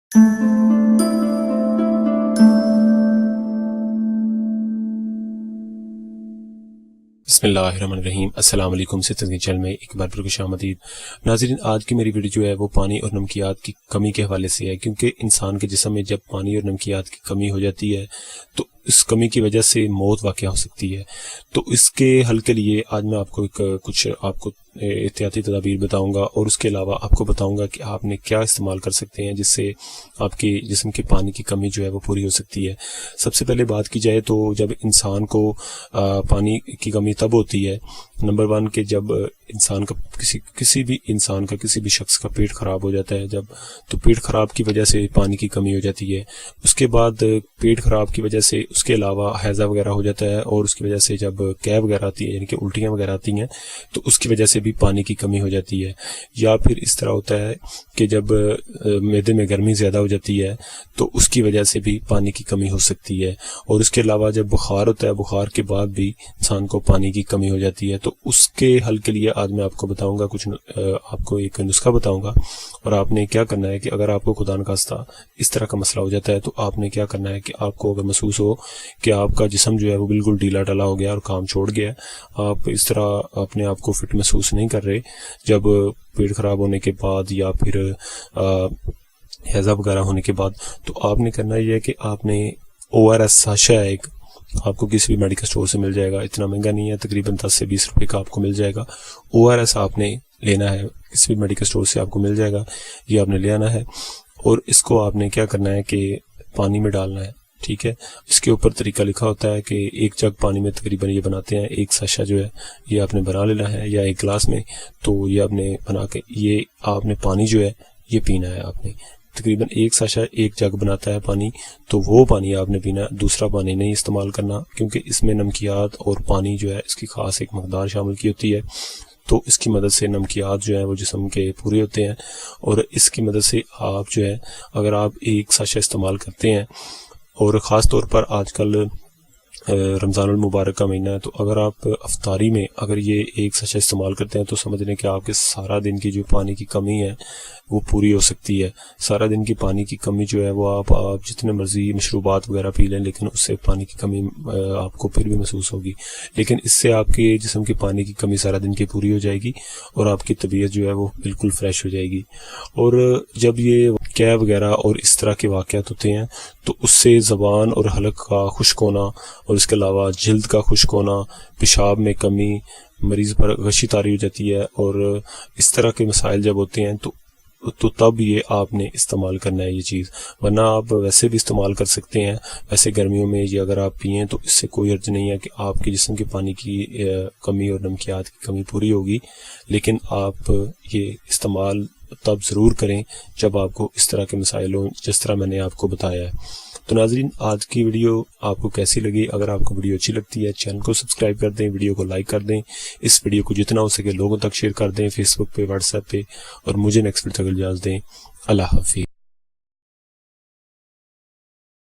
بسم اللہ الرحمن الرحیم۔ السلام علیکم، ستر چینل میں ایک بار پھر خوش آمدید۔ ناظرین، آج کی میری ویڈیو جو ہے وہ پانی اور نمکیات کی کمی کے حوالے سے ہے، کیونکہ انسان کے جسم میں جب پانی اور نمکیات کی کمی ہو جاتی ہے تو اس کمی کی وجہ سے موت واقع ہو سکتی ہے۔ تو اس کے حل کے لیے آج میں آپ کو کچھ احتیاطی تدابیر بتاؤں گا، اور اس کے علاوہ آپ کو بتاؤں گا کہ آپ نے کیا استعمال کر سکتے ہیں جس سے آپ کے جسم کے پانی کی کمی جو ہے وہ پوری ہو سکتی ہے۔ سب سے پہلے بات کی جائے تو جب انسان کو پانی کی کمی تب ہوتی ہے، نمبر 1 کہ جب انسان کا کسی بھی شخص کا پیٹ خراب ہو جاتا ہے، تو پیٹ خراب کی وجہ سے پانی کی کمی ہو جاتی ہے۔ اس کے بعد پیٹ خراب کی وجہ سے اس کے علاوہ ہیضہ وغیرہ ہو جاتا ہے، اور اس کی وجہ سے جب قے وغیرہ آتی ہے یعنی کہ الٹیاں وغیرہ آتی ہیں تو اس کی وجہ سے بھی پانی کی کمی ہو جاتی ہے۔ یا پھر اس طرح ہوتا ہے کہ جب معدے میں گرمی زیادہ ہو جاتی ہے تو اس کی وجہ سے بھی پانی کی کمی ہو سکتی ہے۔ اور اس کے علاوہ جب بخار ہوتا ہے، بخار کے بعد بھی انسان کو پانی کی کمی ہو جاتی ہے۔ تو اس کے حل کے لیے آج میں آپ کو بتاؤں گا آپ کو ایک نسخہ بتاؤں گا، اور آپ نے کیا کرنا ہے کہ اگر آپ کو خدا نخواستہ اس طرح کا مسئلہ ہو جاتا ہے تو آپ نے کیا کرنا ہے کہ آپ کو اگر محسوس ہو کہ آپ کا جسم جو ہے وہ بالکل ڈھیلا ڈالا ہو گیا اور کام چھوڑ گیا، آپ اس طرح اپنے آپ کو فٹ محسوس نہیں کر رہے جب پیٹ خراب ہونے کے بعد یا پھر ہیضہ وغیرہ ہونے کے بعد، تو آپ نے کرنا یہ ہے کہ آپ نے ORS ساشا ہے ایک، آپ کو کسی بھی میڈیکل سٹور سے مل جائے گا، اتنا مہنگا نہیں ہے، تقریباً 10 سے 20 روپے کا آپ کو مل جائے گا۔ ORS آپ نے لینا ہے، کسی بھی میڈیکل سٹور سے آپ کو مل جائے گا، یہ آپ نے لے آنا ہے، اور اس کو آپ نے کیا کرنا ہے کہ پانی میں ڈالنا ہے، ٹھیک ہے۔ اس کے اوپر طریقہ لکھا ہوتا ہے کہ 1 جگ پانی میں تقریباً یہ بناتے ہیں، 1 ساشا جو ہے یہ آپ نے بنا لینا ہے، یا 1 گلاس میں، تو یہ آپ نے بنا کے یہ آپ نے پانی جو ہے یہ پینا ہے۔ آپ نے تقریباً 1 ساشا 1 جگ بناتا ہے پانی، تو وہ پانی آپ نے پینا، دوسرا پانی نہیں استعمال کرنا، کیونکہ اس میں نمکیات اور پانی جو ہے اس کی خاص ایک مقدار شامل کی ہوتی ہے، تو اس کی مدد سے نمکیات جو ہیں وہ جسم کے پورے ہوتے ہیں، اور اس کی مدد سے آپ جو ہے اگر آپ 1 ساشا استعمال کرتے ہیں، اور خاص طور پر آج کل رمضان المبارک کا مہینہ ہے، تو اگر آپ افطاری میں اگر یہ 1 ساشا استعمال کرتے ہیں تو سمجھ لیں کہ آپ کے سارا دن کی جو پانی کی کمی ہے وہ پوری ہو سکتی ہے۔ سارا دن کی پانی کی کمی جو ہے وہ آپ جتنے مرضی مشروبات وغیرہ پی لیں، لیکن اس سے پانی کی کمی آپ کو پھر بھی محسوس ہوگی، لیکن اس سے آپ کے جسم کی پانی کی کمی سارا دن کی پوری ہو جائے گی، اور آپ کی طبیعت جو ہے وہ بالکل فریش ہو جائے گی۔ اور جب یہ قے وغیرہ اور اس طرح کے واقعات ہوتے ہیں تو اس سے زبان اور حلق کا خشک ہونا، اور اس کے علاوہ جلد کا خشک ہونا، پیشاب میں کمی، مریض پر غشی طاری ہو جاتی ہے، اور اس طرح کے مسائل جب ہوتے ہیں تو تب یہ آپ نے استعمال کرنا ہے یہ چیز، ورنہ آپ ویسے بھی استعمال کر سکتے ہیں۔ ویسے گرمیوں میں یہ اگر آپ پئیں تو اس سے کوئی حرج نہیں ہے کہ آپ کے جسم کے پانی کی کمی اور نمکیات کی کمی پوری ہوگی، لیکن آپ یہ استعمال تب ضرور کریں جب آپ کو اس طرح کے مسائل ہوں جس طرح میں نے آپ کو بتایا ہے۔ تو ناظرین، آج کی ویڈیو آپ کو کیسی لگی؟ اگر آپ کو ویڈیو اچھی لگتی ہے چینل کو سبسکرائب کر دیں، ویڈیو کو لائک کر دیں، اس ویڈیو کو جتنا ہو سکے لوگوں تک شیئر کر دیں، فیس بک پہ، واٹس ایپ پہ، اور مجھے نیکسٹ ویڈیو تک اجازت دیں۔ اللہ حافظ۔